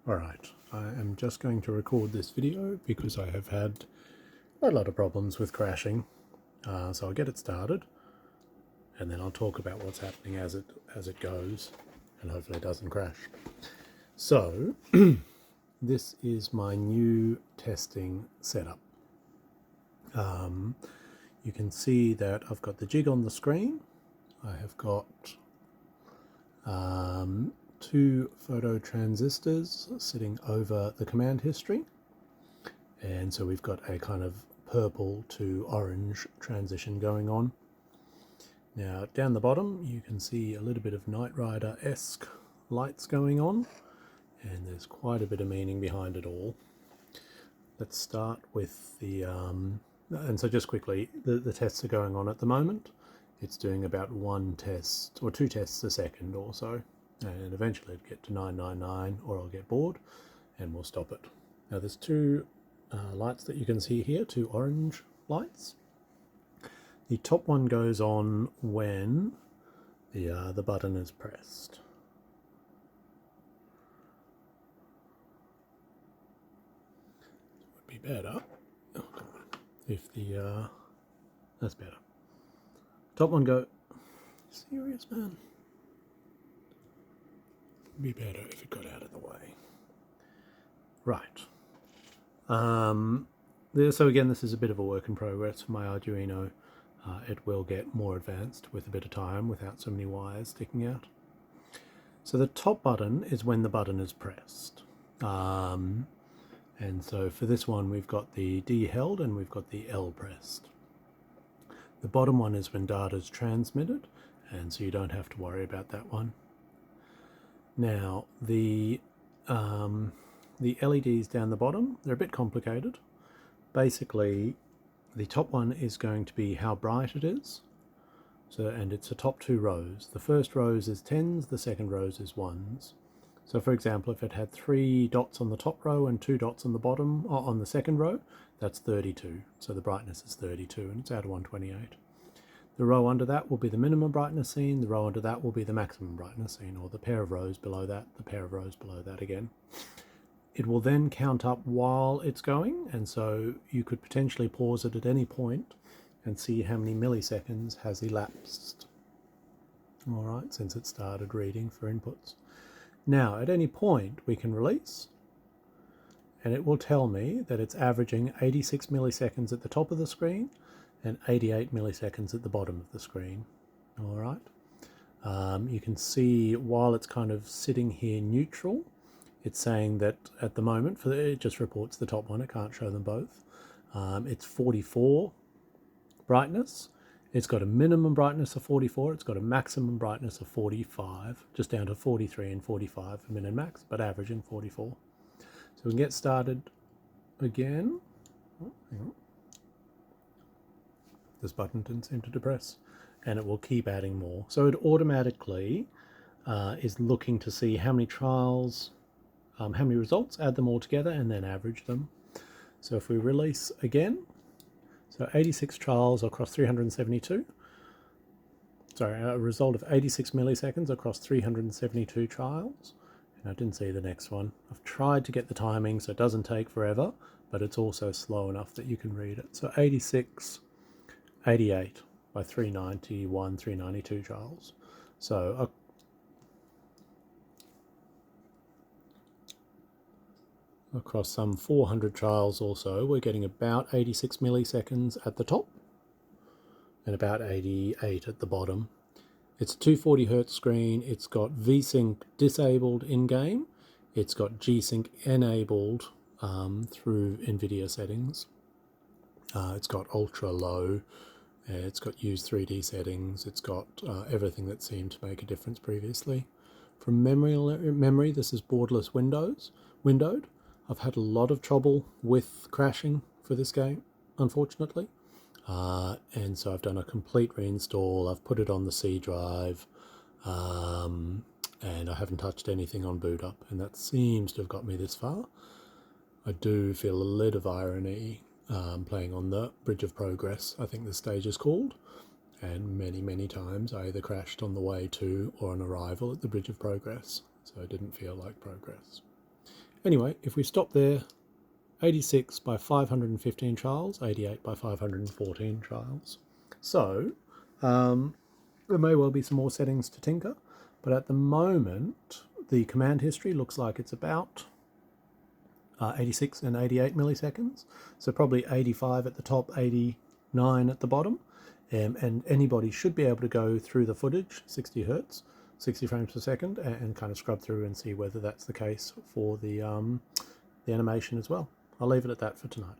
Alright, I am just going to record this video because I have had quite a lot of problems with crashing. So I'll get it started and then I'll talk about what's happening as it goes, and hopefully it doesn't crash. So this is my new testing setup. You can see that I've got the jig on the screen. I have got two photo transistors sitting over the command history, and so we've got a kind of purple to orange transition going on. Now down the bottom you can see a little bit of Knight Rider-esque lights going on, and there's quite a bit of meaning behind it all. Let's start with the and so just quickly, the tests are going on at the moment. It's doing about one test or two tests a second or so, and eventually it'll get to 999 or I'll get bored and we'll stop it. Now there's two lights that you can see here, two orange lights. The top one goes on when the button is pressed. It would be better if the that's better. Top one go. Serious, man. It'd be better if it got out of the way. Right. So again, this is a bit of a work in progress for my Arduino. It will get more advanced with a bit of time without so many wires sticking out. So the top button is when the button is pressed. And so for this one, we've got the D held and we've got the L pressed. The bottom one is when data is transmitted, and so you don't have to worry about that one. Now, the LEDs down the bottom, they're a bit complicated. Basically, the top one is going to be how bright it is. So, and it's the top two rows. The first rows is 10s, the second rows is 1s. So for example, if it had 3 dots on the top row and 2 dots on the bottom, or on the second row, that's 32. So the brightness is 32 and it's out of 128. The row under that will be the minimum brightness scene, the row under that will be the maximum brightness scene, or the pair of rows below that, the pair of rows below that again. It will then count up while it's going, and so you could potentially pause it at any point and see how many milliseconds has elapsed. Alright, since it started reading for inputs. Now, at any point, we can release, and it will tell me that it's averaging 86 milliseconds at the top of the screen and 88 milliseconds at the bottom of the screen. All right. You can see while it's kind of sitting here neutral, it's saying that at the moment, it just reports the top one, it can't show them both. It's 44 brightness. It's got a minimum brightness of 44, it's got a maximum brightness of 45, just down to 43 and 45 for min and max, but averaging 44. So we can get started again. Oh, hang on. This button didn't seem to depress, and it will keep adding more. So it automatically is looking to see how many trials, how many results, add them all together, and then average them. So if we release again, so 86 trials across 372. Sorry, a result of 86 milliseconds across 372 trials. And I didn't see the next one. I've tried to get the timing so it doesn't take forever, but it's also slow enough that you can read it. So 86, 88 by 391, 392 trials. So across some 400 trials or so, we're getting about 86 milliseconds at the top and about 88 at the bottom. It's a 240 Hz screen. It's got VSync disabled in-game. It's got G-Sync enabled through NVIDIA settings. It's got ultra low. It's got use 3D settings. It's got everything that seemed to make a difference previously. From memory, this is borderless windowed. I've had a lot of trouble with crashing for this game, unfortunately. And so I've done a complete reinstall. I've put it on the C drive, and I haven't touched anything on boot up, and that seems to have got me this far. I do feel a little of irony playing on the Bridge of Progress, I think the stage is called, and many times I either crashed on the way to or on arrival at the Bridge of Progress, so it didn't feel like progress. Anyway, if we stop there, 86 by 515 trials, 88 by 514 trials. So there may well be some more settings to tinker, but at the moment the command history looks like it's about 86 and 88 milliseconds, so probably 85 at the top, 89 at the bottom, and anybody should be able to go through the footage, 60 hertz, 60 frames per second, and kind of scrub through and see whether that's the case for the animation as well. I'll leave it at that for tonight.